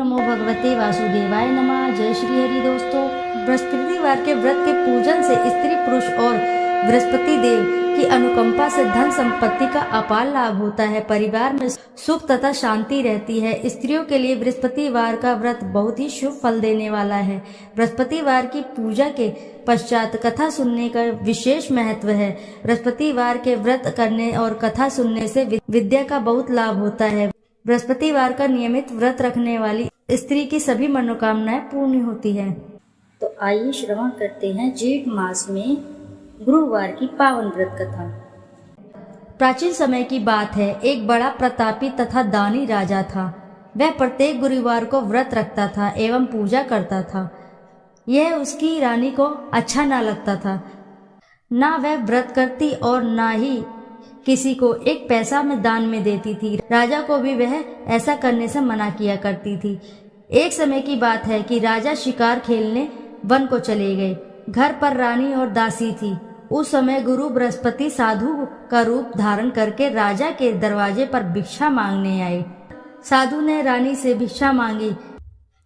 नमो भगवते वासुदेवाय नमः। जय श्री हरि। दोस्तों, बृहस्पतिवार के व्रत के पूजन से स्त्री पुरुष और बृहस्पति देव की अनुकंपा से धन संपत्ति का अपार लाभ होता है। परिवार में सुख तथा शांति रहती है। स्त्रियों के लिए बृहस्पतिवार का व्रत बहुत ही शुभ फल देने वाला है। बृहस्पतिवार की पूजा के पश्चात कथा सुनने का विशेष महत्व है। बृहस्पतिवार के व्रत करने और कथा सुनने से विद्या का बहुत लाभ होता है। बृहस्पतिवार का नियमित व्रत रखने वाली स्त्री की सभी मनोकामनाएं पूर्ण होती हैं। तो आइए श्रवण करते हैं जेठ मास में गुरुवार की पावन व्रत कथा। प्राचीन समय की बात है। एक बड़ा प्रतापी तथा दानी राजा था। वह प्रत्येक गुरुवार को व्रत रखता था एवं पूजा करता था। यह उसकी रानी को अच्छा ना लगता था। ना वह व्रत करती और ना ही किसी को एक पैसा में दान में देती थी। राजा को भी वह ऐसा करने से मना किया करती थी। एक समय की बात है कि राजा शिकार खेलने वन को चले गए। घर पर रानी और दासी थी। उस समय गुरु बृहस्पति साधु का रूप धारण करके राजा के दरवाजे पर भिक्षा मांगने आए। साधु ने रानी से भिक्षा मांगी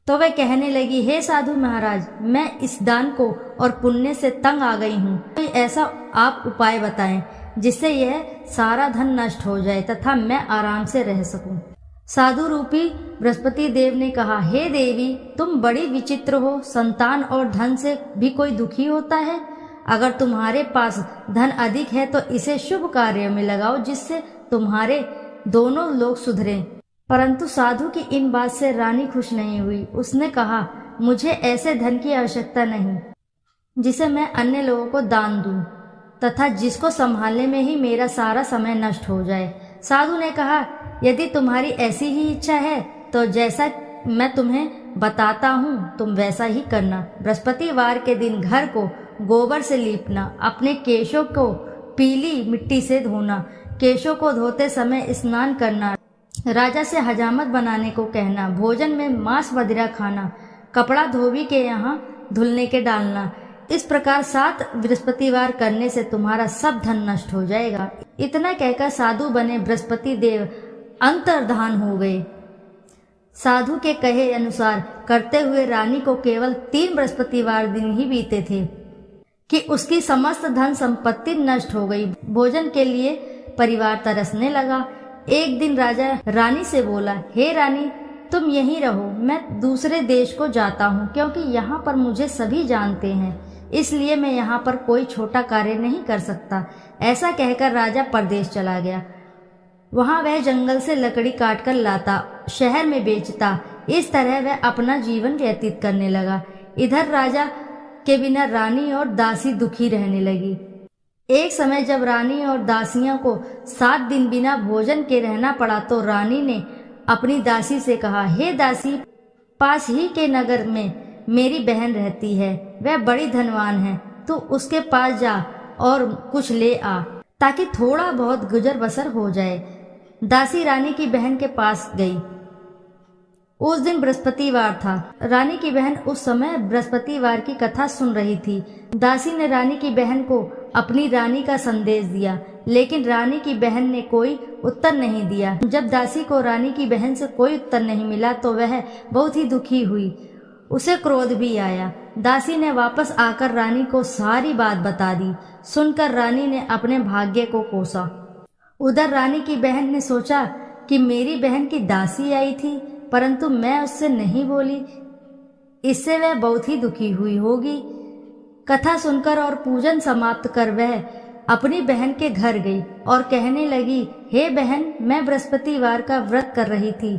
तो वह कहने लगी, हे साधु महाराज, मैं इस दान को और पुण्य से तंग आ गई हूँ। कोई ऐसा आप उपाय बताएं जिससे यह सारा धन नष्ट हो जाए तथा मैं आराम से रह सकूं। साधु रूपी बृहस्पति देव ने कहा, हे देवी, तुम बड़ी विचित्र हो। संतान और धन से भी कोई दुखी होता है। अगर तुम्हारे पास धन अधिक है तो इसे शुभ कार्य में लगाओ जिससे तुम्हारे दोनों लोग सुधरें। परंतु साधु की इन बात से रानी खुश नहीं हुई। उसने कहा, मुझे ऐसे धन की आवश्यकता नहीं जिसे मैं अन्य लोगों को दान दूं तथा जिसको संभालने में ही मेरा सारा समय नष्ट हो जाए। साधु ने कहा, यदि तुम्हारी ऐसी ही इच्छा है तो जैसा मैं तुम्हें बताता हूँ तुम वैसा ही करना। बृहस्पतिवार के दिन घर को गोबर से लीपना, अपने केशों को पीली मिट्टी से धोना, केशों को धोते समय स्नान करना, राजा से हजामत बनाने को कहना, भोजन में मांस वगैरह खाना, कपड़ा धोबी के यहाँ धुलने के डालना। इस प्रकार 7 बृहस्पतिवार करने से तुम्हारा सब धन नष्ट हो जाएगा। इतना कहकर साधु बने बृहस्पति देव अंतर्धान हो गए। साधु के कहे अनुसार करते हुए रानी को केवल 3 बृहस्पतिवार दिन ही बीते थे कि उसकी समस्त धन संपत्ति नष्ट हो गई। भोजन के लिए परिवार तरसने लगा। एक दिन राजा रानी से बोला, हे रानी, तुम यहीं रहो, मैं दूसरे देश को जाता हूँ क्योंकि यहाँ पर मुझे सभी जानते हैं, इसलिए मैं यहाँ पर कोई छोटा कार्य नहीं कर सकता। ऐसा कहकर राजा परदेश चला गया। वहाँ वह जंगल से लकड़ी काट कर लाता, शहर में बेचता। इस तरह वह अपना जीवन व्यतीत करने लगा। इधर राजा के बिना रानी और दासी दुखी रहने लगी। एक समय जब रानी और दासियों को 7 दिन बिना भोजन के रहना पड़ा तो रानी ने अपनी दासी से कहा, हे दासी, पास ही के नगर में मेरी बहन रहती है, वह बड़ी धनवान है, तो उसके पास जा और कुछ ले आ ताकि थोड़ा बहुत गुजर बसर हो जाए। दासी रानी की बहन के पास गई। उस दिन बृहस्पतिवार था। रानी की बहन उस समय बृहस्पतिवार की कथा सुन रही थी। दासी ने रानी की बहन को अपनी रानी का संदेश दिया, लेकिन रानी की बहन ने कोई उत्तर नहीं दिया। जब दासी को रानी की बहन से कोई उत्तर नहीं मिला तो वह बहुत ही दुखी हुई। उसे क्रोध भी आया। दासी ने वापस आकर रानी को सारी बात बता दी। सुनकर रानी ने अपने भाग्य को कोसा। उधर रानी की बहन ने सोचा कि मेरी बहन की दासी आई थी परंतु मैं उससे नहीं बोली, इससे वह बहुत ही दुखी हुई होगी। कथा सुनकर और पूजन समाप्त कर वह अपनी बहन के घर गई और कहने लगी, हे बहन, मैं बृहस्पतिवार का व्रत कर रही थी।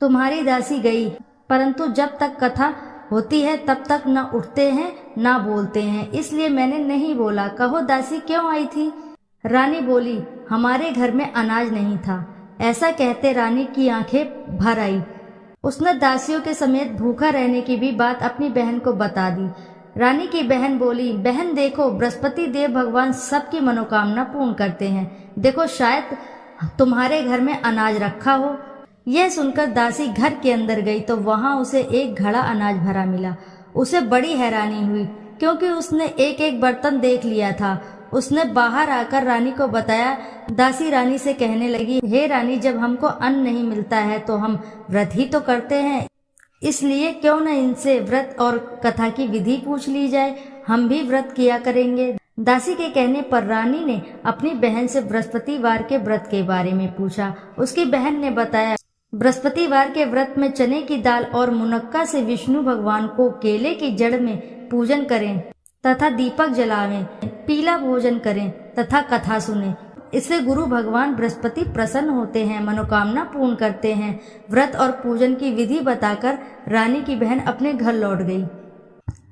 तुम्हारी दासी गई, परंतु जब तक कथा होती है तब तक न उठते हैं न बोलते हैं, इसलिए मैंने नहीं बोला। कहो दासी क्यों आई थी? रानी बोली, हमारे घर में अनाज नहीं था। ऐसा कहते रानी की आंखें भर आई। उसने दासियों के समेत भूखा रहने की भी बात अपनी बहन को बता दी। रानी की बहन बोली, बहन देखो, बृहस्पति देव भगवान सबकी मनोकामना पूर्ण करते हैं। देखो, शायद तुम्हारे घर में अनाज रखा हो। यह सुनकर दासी घर के अंदर गई तो वहां उसे एक घड़ा अनाज भरा मिला। उसे बड़ी हैरानी हुई क्योंकि उसने एक एक बर्तन देख लिया था। उसने बाहर आकर रानी को बताया। दासी रानी से कहने लगी, हे रानी, जब हमको अन्न नहीं मिलता है तो हम व्रत ही तो करते हैं, इसलिए क्यों न इनसे व्रत और कथा की विधि पूछ ली जाए, हम भी व्रत किया करेंगे। दासी के कहने पर रानी ने अपनी बहन से बृहस्पतिवार के व्रत के बारे में पूछा। उसकी बहन ने बताया, बृहस्पतिवार के व्रत में चने की दाल और मुनक्का से विष्णु भगवान को केले की जड़ में पूजन करें तथा दीपक जलावें, पीला भोजन करें तथा कथा सुने। इससे गुरु भगवान बृहस्पति प्रसन्न होते हैं, मनोकामना पूर्ण करते हैं। व्रत और पूजन की विधि बताकर रानी की बहन अपने घर लौट गई।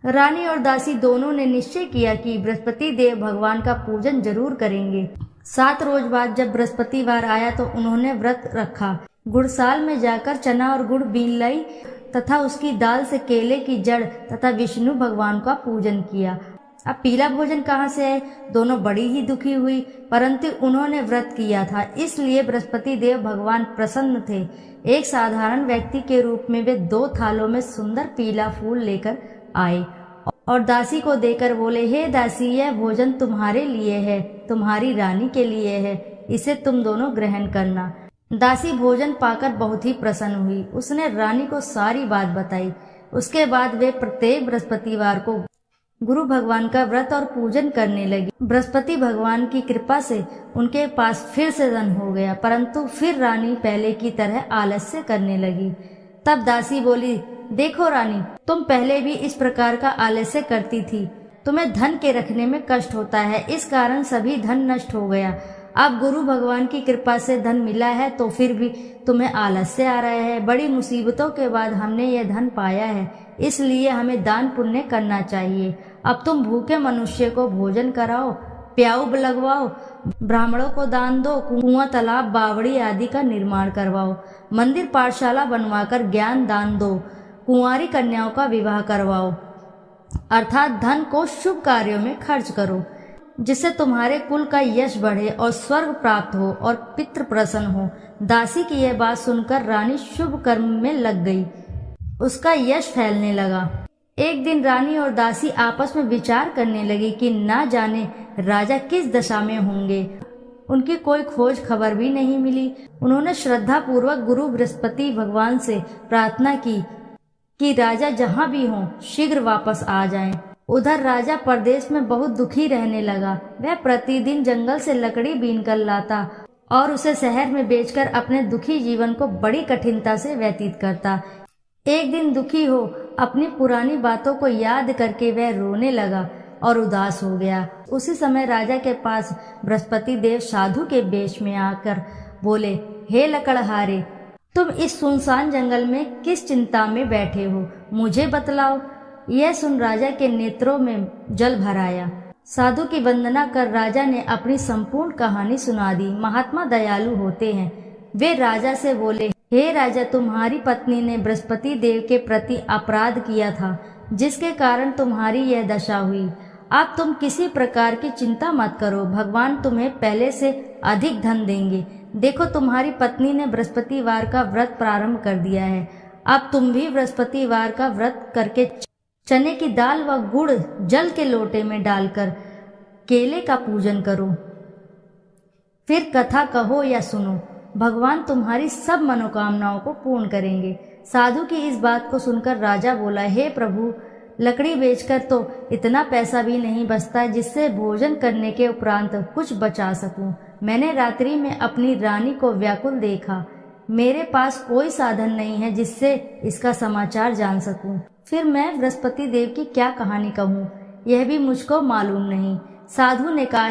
रानी और दासी दोनों ने निश्चय किया कि बृहस्पति देव भगवान का पूजन जरूर करेंगे। 7 रोज बाद जब बृहस्पतिवार आया तो उन्होंने व्रत रखा। गुड़साल में जाकर चना और गुड़ बीन लाई तथा उसकी दाल से केले की जड़ तथा विष्णु भगवान का पूजन किया। अब पीला भोजन कहाँ से है? दोनों बड़ी ही दुखी हुई, परंतु उन्होंने व्रत किया था, इसलिए बृहस्पति देव भगवान प्रसन्न थे। एक साधारण व्यक्ति के रूप में वे 2 थालों में सुंदर पीला फूल लेकर आए और दासी को देकर बोले, हे दासी, यह भोजन तुम्हारे लिए है, तुम्हारी रानी के लिए है, इसे तुम दोनों ग्रहण करना। दासी भोजन पाकर बहुत ही प्रसन्न हुई। उसने रानी को सारी बात बताई। उसके बाद वे प्रत्येक बृहस्पतिवार को गुरु भगवान का व्रत और पूजन करने लगी। बृहस्पति भगवान की कृपा से उनके पास फिर से धन हो गया, परंतु फिर रानी पहले की तरह आलस्य करने लगी। तब दासी बोली, देखो रानी, तुम पहले भी इस प्रकार का आलस्य करती थी। तुम्हें धन के रखने में कष्ट होता है, इस कारण सभी धन नष्ट हो गया। अब गुरु भगवान की कृपा से धन मिला है तो फिर भी तुम्हें आलस्य आ रहा है। बड़ी मुसीबतों के बाद हमने यह धन पाया है, इसलिए हमें दान पुण्य करना चाहिए। अब तुम भूखे मनुष्य को भोजन कराओ, प्याऊ लगवाओ, ब्राह्मणों को दान दो, कुआं, तालाब, बावड़ी आदि का निर्माण करवाओ, मंदिर पाठशाला बनवाकर ज्ञान दान दो, कुंवारी कन्याओं का विवाह करवाओ, अर्थात धन को शुभ कार्यों में खर्च करो, जिससे तुम्हारे कुल का यश बढ़े और स्वर्ग प्राप्त हो और पितृ प्रसन्न हो। दासी की यह बात सुनकर रानी शुभ कर्म में लग गई। उसका यश फैलने लगा। एक दिन रानी और दासी आपस में विचार करने लगी कि ना जाने राजा किस दशा में होंगे। उनकी कोई खोज खबर भी नहीं मिली। उन्होंने श्रद्धा पूर्वक गुरु बृहस्पति भगवान से प्रार्थना की कि राजा जहाँ भी हों शीघ्र वापस आ जाएं। उधर राजा परदेश में बहुत दुखी रहने लगा। वह प्रतिदिन जंगल से लकड़ी बीन कर लाता और उसे शहर में बेचकर अपने दुखी जीवन को बड़ी कठिनता से व्यतीत करता। एक दिन दुखी हो अपनी पुरानी बातों को याद करके वह रोने लगा और उदास हो गया। उसी समय राजा के पास बृहस्पति देव साधु के वेश में आकर बोले, हे लकड़हारे, तुम इस सुनसान जंगल में किस चिंता में बैठे हो, मुझे बतलाओ। यह सुन राजा के नेत्रों में जल भर आया। साधु की वंदना कर राजा ने अपनी संपूर्ण कहानी सुना दी। महात्मा दयालु होते हैं। वे राजा से बोले, हे राजा, तुम्हारी पत्नी ने बृहस्पति देव के प्रति अपराध किया था, जिसके कारण तुम्हारी यह दशा हुई। अब तुम किसी प्रकार की चिंता मत करो, भगवान तुम्हें पहले से अधिक धन देंगे। देखो, तुम्हारी पत्नी ने बृहस्पतिवार का व्रत प्रारंभ कर दिया है। अब तुम भी बृहस्पतिवार का व्रत करके चने की दाल व गुड़ जल के लोटे में डालकर केले का पूजन करो। फिर कथा कहो या सुनो, भगवान तुम्हारी सब मनोकामनाओं को पूर्ण करेंगे। साधु की इस बात को सुनकर राजा बोला, हे प्रभु, लकड़ी बेचकर तो इतना पैसा भी नहीं बचता जिससे भोजन करने के उपरांत कुछ बचा सकूं। मैंने रात्रि में अपनी रानी को व्याकुल देखा। मेरे पास कोई साधन नहीं है जिससे इसका समाचार जान सकूं। फिर मैं बृहस्पति देव की क्या कहानी कहूँ, यह भी मुझको मालूम नहीं। साधु ने कहा,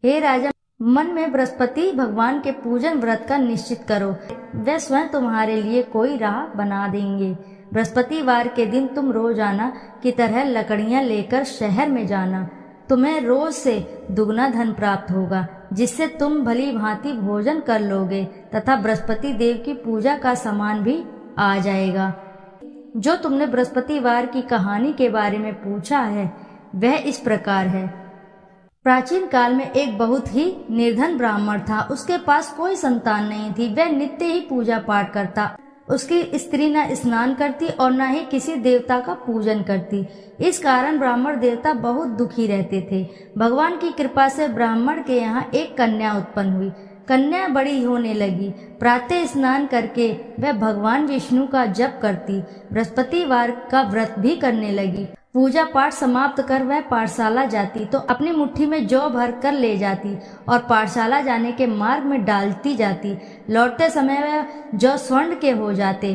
हे राजा, मन में बृहस्पति भगवान के पूजन व्रत का निश्चित करो, वे स्वयं तुम्हारे लिए कोई राह बना देंगे। बृहस्पतिवार के दिन तुम रोजाना की तरह लकड़ियां लेकर शहर में जाना। तुम्हें रोज से दुगना धन प्राप्त होगा, जिससे तुम भली भांति भोजन कर लोगे तथा बृहस्पति देव की पूजा का सामान भी आ जाएगा। जो तुमने बृहस्पतिवार की कहानी के बारे में पूछा है वह इस प्रकार है। प्राचीन काल में एक बहुत ही निर्धन ब्राह्मण था। उसके पास कोई संतान नहीं थी। वह नित्य ही पूजा पाठ करता। उसकी स्त्री न स्नान करती और न ही किसी देवता का पूजन करती। इस कारण ब्राह्मण देवता बहुत दुखी रहते थे। भगवान की कृपा से ब्राह्मण के यहाँ एक कन्या उत्पन्न हुई। कन्या बड़ी होने लगी। प्रातः स्नान करके वह भगवान विष्णु का जप करती, बृहस्पतिवार का व्रत भी करने लगी। पूजा पाठ समाप्त कर वह पाठशाला जाती तो अपनी मुट्ठी में जौ भर कर ले जाती और पाठशाला जाने के मार्ग में डालती जाती। लौटते समय वह जौ स्वर्ण के हो जाते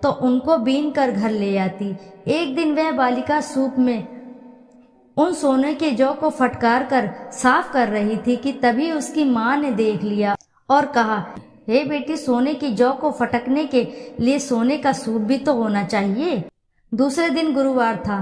तो उनको बीन कर घर ले आती। एक दिन वह बालिका सूप में उन सोने के जौ को फटकार कर साफ कर रही थी कि तभी उसकी माँ ने देख लिया और कहा, हे बेटी, सोने की जौ को फटकने के लिए सोने का सूप भी तो होना चाहिए। दूसरे दिन गुरुवार था।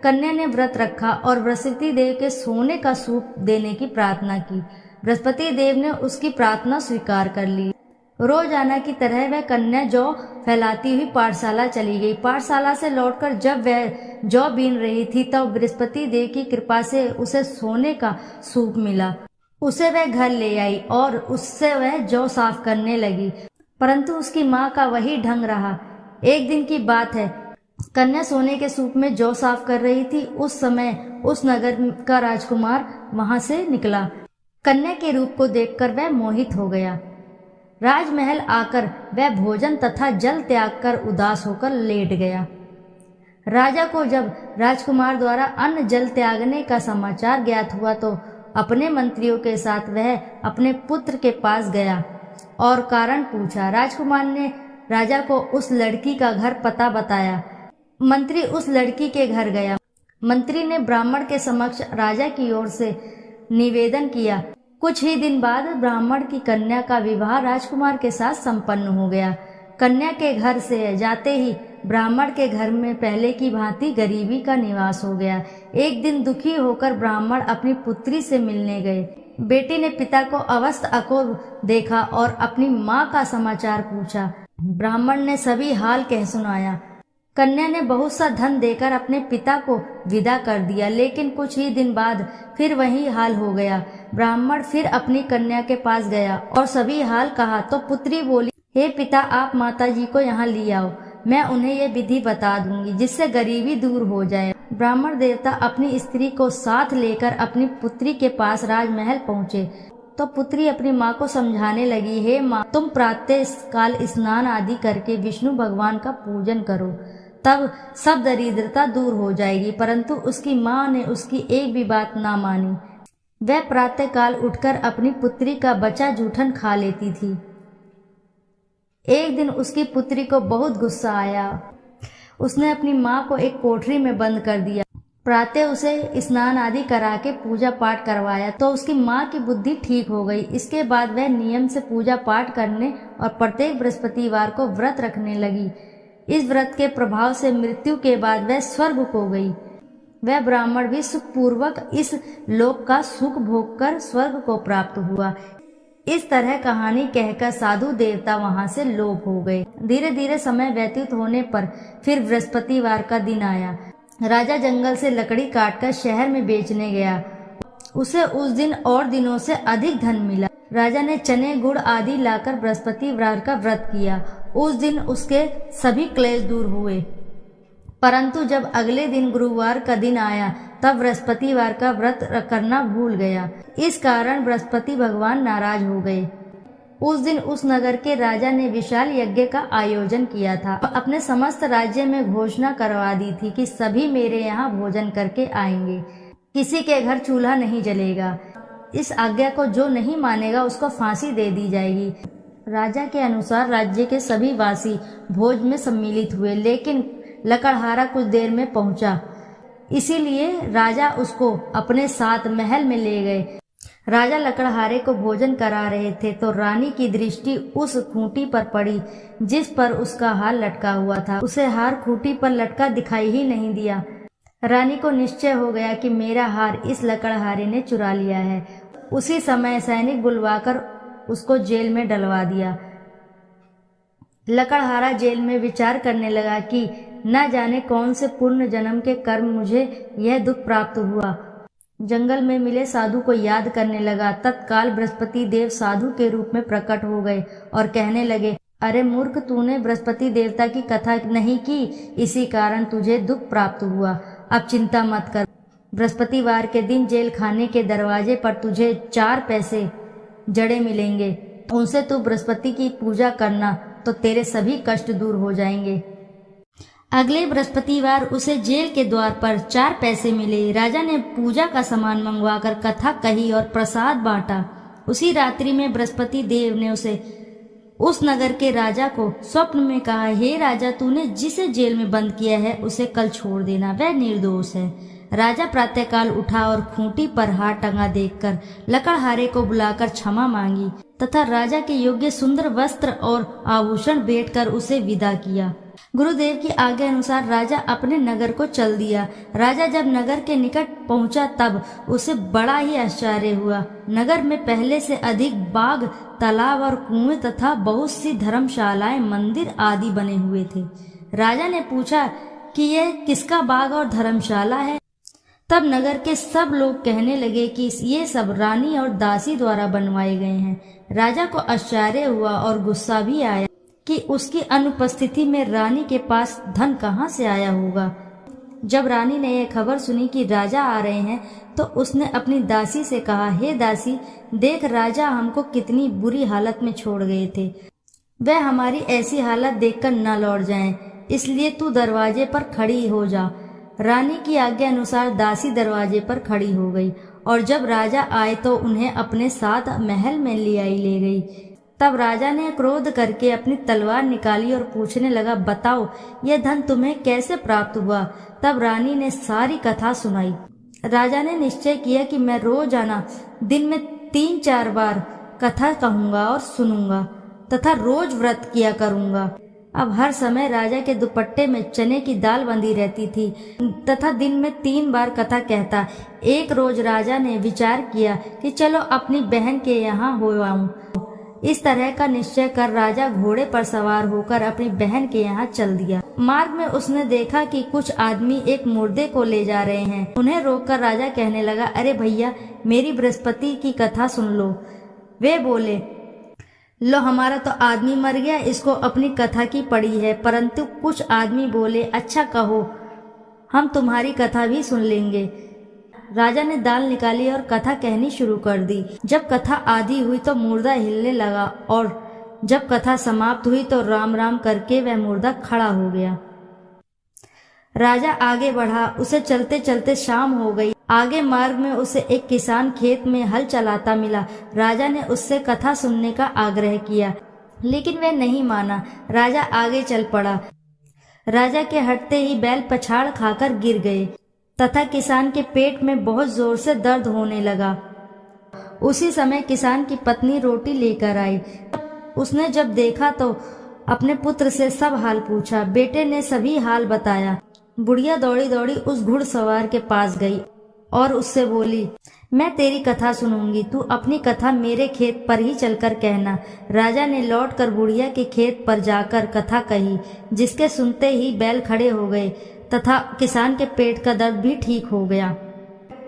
कन्या ने व्रत रखा और बृहस्पति देव के सोने का सूप देने की प्रार्थना की। बृहस्पति देव ने उसकी प्रार्थना स्वीकार कर ली। रोजाना की तरह वह कन्या जौ फैलाती हुई पाठशाला चली गई। पाठशाला से लौटकर जब वह जौ बीन रही थी तब बृहस्पति देव की कृपा से उसे सोने का सूप मिला। उसे वह घर ले आई और उससे वह जौ साफ करने लगी, परंतु उसकी माँ का वही ढंग रहा। एक दिन की बात है, कन्या सोने के सूप में जौ साफ कर रही थी। उस समय उस नगर का राजकुमार वहां से निकला। कन्या के रूप को देखकर वह मोहित हो गया। राजमहल आकर वह भोजन तथा जल त्याग कर उदास होकर लेट गया। राजा को जब राजकुमार द्वारा अन्न जल त्यागने का समाचार ज्ञात हुआ तो अपने मंत्रियों के साथ वह अपने पुत्र के पास गया और कारण पूछा। राजकुमार ने राजा को उस लड़की का घर पता बताया। मंत्री उस लड़की के घर गया। मंत्री ने ब्राह्मण के समक्ष राजा की ओर से निवेदन किया। कुछ ही दिन बाद ब्राह्मण की कन्या का विवाह राजकुमार के साथ संपन्न हो गया। कन्या के घर से जाते ही ब्राह्मण के घर में पहले की भांति गरीबी का निवास हो गया। एक दिन दुखी होकर ब्राह्मण अपनी पुत्री से मिलने गए। बेटी ने पिता को अवस्थ अकोल देखा और अपनी माँ का समाचार पूछा। ब्राह्मण ने सभी हाल कह सुनाया। कन्या ने बहुत सा धन देकर अपने पिता को विदा कर दिया, लेकिन कुछ ही दिन बाद फिर वही हाल हो गया। ब्राह्मण फिर अपनी कन्या के पास गया और सभी हाल कहा तो पुत्री बोली, हे पिता, आप माताजी को यहाँ ले आओ, मैं उन्हें ये विधि बता दूंगी जिससे गरीबी दूर हो जाए। ब्राह्मण देवता अपनी स्त्री को साथ लेकर अपनी पुत्री के पास राजमहल पहुँचे तो पुत्री अपनी माँ को समझाने लगी, हे माँ, तुम प्रातः काल स्नान आदि करके विष्णु भगवान का पूजन करो, तब सब दरिद्रता दूर हो जाएगी। परंतु उसकी माँ ने उसकी एक भी बात ना मानी। वह प्रातः काल उठकर अपनी पुत्री का बचा जूठन खा लेती थी। एक दिन उसकी पुत्री को बहुत गुस्सा आया। उसने अपनी माँ को एक कोठरी में बंद कर दिया। प्रातः उसे स्नान आदि करा के पूजा पाठ करवाया तो उसकी माँ की बुद्धि ठीक हो गई। इसके बाद वह नियम से पूजा पाठ करने और प्रत्येक बृहस्पतिवार को व्रत रखने लगी। इस व्रत के प्रभाव से मृत्यु के बाद वह स्वर्ग को गई। वह ब्राह्मण भी सुखपूर्वक इस लोक का सुख भोग कर स्वर्ग को प्राप्त हुआ। इस तरह कहानी कहकर साधु देवता वहां से लोप हो गए। धीरे धीरे समय व्यतीत होने पर फिर बृहस्पतिवार का दिन आया। राजा जंगल से लकड़ी काटकर शहर में बेचने गया। उसे उस दिन और दिनों से अधिक धन मिला। राजा ने चने गुड़ आदि लाकर बृहस्पतिवार का व्रत किया। उस दिन उसके सभी क्लेश दूर हुए। परंतु जब अगले दिन गुरुवार का दिन आया तब बृहस्पतिवार का व्रत करना भूल गया। इस कारण बृहस्पति भगवान नाराज हो गए। उस दिन उस नगर के राजा ने विशाल यज्ञ का आयोजन किया था। अपने समस्त राज्य में घोषणा करवा दी थी कि सभी मेरे यहाँ भोजन करके आएंगे, किसी के घर चूल्हा नहीं जलेगा। इस आज्ञा को जो नहीं मानेगा उसको फांसी दे दी जाएगी। राजा के अनुसार राज्य के सभी वासी भोज में सम्मिलित हुए, लेकिन लकड़हारा कुछ देर में पहुंचा, इसीलिए राजा उसको अपने साथ महल में ले गए। राजा लकड़हारे को भोजन करा रहे थे तो रानी की दृष्टि उस खूंटी पर पड़ी जिस पर उसका हार लटका हुआ था। उसे हार खूंटी पर लटका दिखाई ही नहीं दिया। रानी को निश्चय हो गया कि मेरा हार इस लकड़हारे ने चुरा लिया है। उसी समय सैनिक बुलवाकर उसको जेल में डलवा दिया। लकड़हारा जेल में विचार करने लगा कि न जाने कौन से पूर्ण जन्म के कर्म मुझे यह दुख प्राप्त हुआ। जंगल में मिले साधु को याद करने लगा। तत्काल बृहस्पति देव साधु के रूप में प्रकट हो गए और कहने लगे, अरे मूर्ख, तूने बृहस्पति देवता की कथा नहीं की, इसी कारण तुझे दुख प्राप्त हुआ। अब चिंता मत कर। बृहस्पतिवार के दिन जेल खाने के दरवाजे पर तुझे 4 पैसे जड़े मिलेंगे। उनसे तू बृहस्पति की पूजा करना तो तेरे सभी कष्ट दूर हो जाएंगे। अगले बृहस्पतिवार उसे जेल के द्वार पर 4 पैसे मिले। राजा ने पूजा का सामान मंगवाकर कथा कही और प्रसाद बांटा। उसी रात्रि में बृहस्पति देव ने उस नगर के राजा को स्वप्न में कहा, हे राजा, तूने जिसे जेल में बंद किया है उसे कल छोड़ देना, वह निर्दोष है। राजा प्रातःकाल उठा और खूंटी पर हाथ टंगा देखकर लकड़हारे को बुलाकर क्षमा मांगी तथा राजा के योग्य सुंदर वस्त्र और आभूषण भेंट कर उसे विदा किया। गुरुदेव की आज्ञा अनुसार राजा अपने नगर को चल दिया। राजा जब नगर के निकट पहुंचा तब उसे बड़ा ही आश्चर्य हुआ। नगर में पहले से अधिक बाग, तालाब और कुएं तथा बहुत सी धर्मशालाएं, मंदिर आदि बने हुए थे। राजा ने पूछा कि यह किसका बाग और धर्मशाला है? तब नगर के सब लोग कहने लगे कि ये सब रानी और दासी द्वारा बनवाए गए हैं। राजा को आश्चर्य हुआ और गुस्सा भी आया कि उसकी अनुपस्थिति में रानी के पास धन कहाँ से आया होगा। जब रानी ने यह खबर सुनी कि राजा आ रहे हैं तो उसने अपनी दासी से कहा, हे दासी, देख राजा हमको कितनी बुरी हालत में छोड़ गए थे। वह हमारी ऐसी हालत देखकर न लौट जाएं, इसलिए तू दरवाजे पर खड़ी हो जा। रानी की आज्ञा अनुसार दासी दरवाजे पर खड़ी हो गई और जब राजा आए तो उन्हें अपने साथ महल में ले गई। तब राजा ने क्रोध करके अपनी तलवार निकाली और पूछने लगा, बताओ यह धन तुम्हें कैसे प्राप्त हुआ? तब रानी ने सारी कथा सुनाई। राजा ने निश्चय किया कि मैं रोजाना दिन में 3-4 बार कथा कहूँगा और सुनूंगा तथा रोज व्रत किया करूँगा। अब हर समय राजा के दुपट्टे में चने की दाल बंधी रहती थी तथा दिन में 3 बार कथा कहता। एक रोज राजा ने विचार किया कि चलो अपनी बहन के यहाँ हो आऊं। इस तरह का निश्चय कर राजा घोड़े पर सवार होकर अपनी बहन के यहाँ चल दिया। मार्ग में उसने देखा कि कुछ आदमी एक मुर्दे को ले जा रहे हैं। उन्हें रोककर राजा कहने लगा, अरे भैया, मेरी बृहस्पति की कथा सुन लो। वे बोले, लो हमारा तो आदमी मर गया, इसको अपनी कथा की पड़ी है। परंतु कुछ आदमी बोले, अच्छा कहो, हम तुम्हारी कथा भी सुन लेंगे। राजा ने दाल निकाली और कथा कहनी शुरू कर दी। जब कथा आधी हुई तो मुर्दा हिलने लगा और जब कथा समाप्त हुई तो राम राम करके वह मुर्दा खड़ा हो गया। राजा आगे बढ़ा। उसे चलते चलते शाम हो गई। आगे मार्ग में उसे एक किसान खेत में हल चलाता मिला। राजा ने उससे कथा सुनने का आग्रह किया, लेकिन वह नहीं माना। राजा आगे चल पड़ा। राजा के हटते ही बैल पछाड़ खाकर गिर गए तथा किसान के पेट में बहुत जोर से दर्द होने लगा। उसी समय किसान की पत्नी रोटी लेकर आई। उसने जब देखा तो अपने पुत्र से सब हाल पूछा। बेटे ने सभी हाल बताया। बुढ़िया दौड़ी दौड़ी उस घुड़सवार के पास गई और उससे बोली, मैं तेरी कथा सुनूंगी, तू अपनी कथा मेरे खेत पर ही चलकर कहना। राजा ने लौटकर बुढ़िया के खेत पर जाकर कथा कही, जिसके सुनते ही बैल खड़े हो गए तथा किसान के पेट का दर्द भी ठीक हो गया।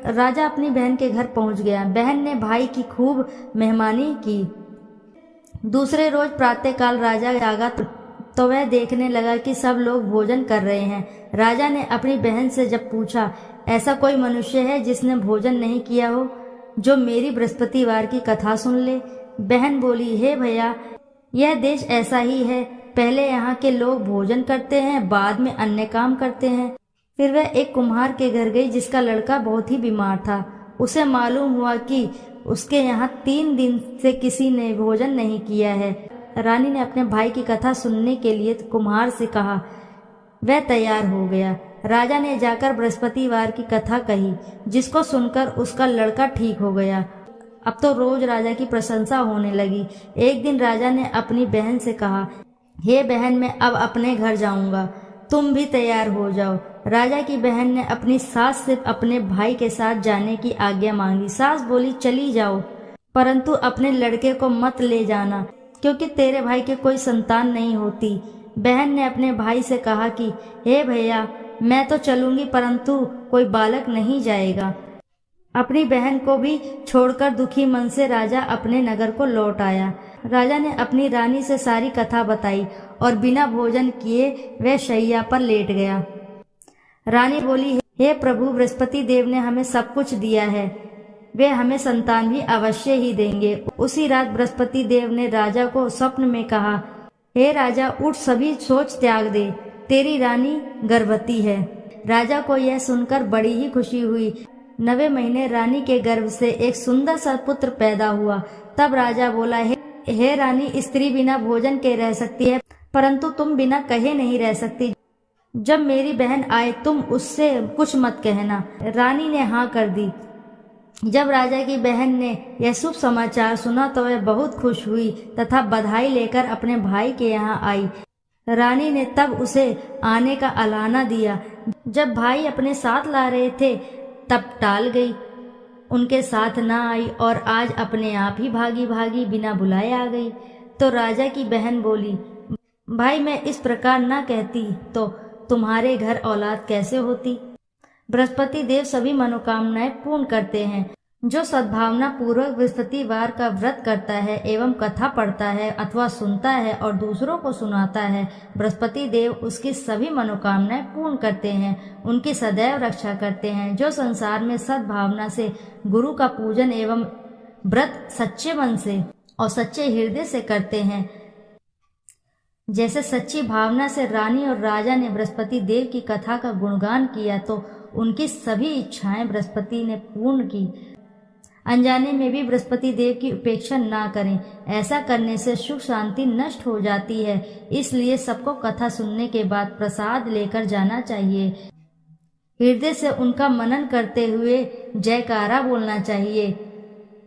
राजा अपनी बहन के घर पहुंच गया। बहन ने भाई की खूब मेहमानी की। दूसरे रोज प्रातःकाल राजा जागा तो वह देखने लगा कि सब लोग भोजन कर रहे हैं। राजा ने अपनी बहन से जब पूछा, ऐसा कोई मनुष्य है जिसने भोजन नहीं किया हो, जो मेरी बृहस्पतिवार की कथा सुन ले? बहन बोली, हे भैया, यह देश ऐसा ही है। पहले यहाँ के लोग भोजन करते हैं, बाद में अन्य काम करते हैं। फिर वह एक कुम्हार के घर गई जिसका लड़का बहुत ही बीमार था। उसे मालूम हुआ कि उसके यहाँ 3 दिन से किसी ने भोजन नहीं किया है। रानी ने अपने भाई की कथा सुनने के लिए कुम्हार से कहा। वह तैयार हो गया। राजा ने जाकर बृहस्पतिवार की कथा कही, जिसको सुनकर उसका लड़का ठीक हो गया। अब तो रोज राजा की प्रशंसा होने लगी। एक दिन राजा ने अपनी बहन से कहा, हे बहन, मैं अब अपने घर जाऊंगा, तुम भी तैयार हो जाओ। राजा की बहन ने अपनी सास से अपने भाई के साथ जाने की आज्ञा मांगी। सास बोली, चली जाओ, परंतु अपने लड़के को मत ले जाना, क्योंकि तेरे भाई के कोई संतान नहीं होती। बहन ने अपने भाई से कहा कि हे भैया, मैं तो चलूंगी, परंतु कोई बालक नहीं जाएगा। अपनी बहन को भी छोड़कर दुखी मन से राजा अपने नगर को लौट आया। राजा ने अपनी रानी से सारी कथा बताई और बिना भोजन किए वह शैया पर लेट गया। रानी बोली, हे प्रभु, बृहस्पति देव ने हमें सब कुछ दिया है, वे हमें संतान भी अवश्य ही देंगे। उसी रात बृहस्पति देव ने राजा को स्वप्न में कहा, हे राजा, उठ, सभी सोच त्याग दे, तेरी रानी गर्भवती है। राजा को यह सुनकर बड़ी ही खुशी हुई। 9वें महीने रानी के गर्भ से एक सुंदर सा पुत्र पैदा हुआ। तब राजा बोला, हे रानी, स्त्री बिना भोजन के रह सकती है, परंतु तुम बिना कहे नहीं रह सकती। जब मेरी बहन आए तुम उससे कुछ मत कहना। रानी ने हाँ कर दी। जब राजा की बहन ने यह शुभ समाचार सुना तो वह बहुत खुश हुई तथा बधाई लेकर अपने भाई के यहाँ आई। रानी ने तब उसे आने का अलाना दिया। जब भाई अपने साथ ला रहे थे तब टाल गई, उनके साथ ना आई और आज अपने आप ही भागी भागी बिना बुलाए आ गई। तो राजा की बहन बोली, भाई, मैं इस प्रकार ना कहती तो तुम्हारे घर औलाद कैसे होती। बृहस्पति देव सभी मनोकामनाएं पूर्ण करते हैं। जो सद्भावना पूर्वक बृहस्पतिवार का व्रत करता है एवं कथा पढ़ता है अथवा सुनता है और दूसरों को सुनाता है, बृहस्पति देव उसकी सभी मनोकामनाएं पूर्ण करते हैं, उनकी सदैव रक्षा करते हैं। जो संसार में सद्भावना से गुरु का पूजन एवं व्रत सच्चे मन से और सच्चे हृदय से करते हैं, जैसे सच्ची भावना से रानी और राजा ने बृहस्पति देव की कथा का गुणगान किया तो उनकी सभी इच्छाएं बृहस्पति ने पूर्ण की। अनजाने में भी बृहस्पति देव की उपेक्षा ना करें, ऐसा करने से सुख शांति नष्ट हो जाती है। इसलिए सबको कथा सुनने के बाद प्रसाद लेकर जाना चाहिए। हृदय से उनका मनन करते हुए जयकारा बोलना चाहिए।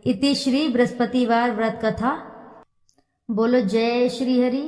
इति श्री बृहस्पतिवार व्रत कथा। बोलो जय श्री हरि।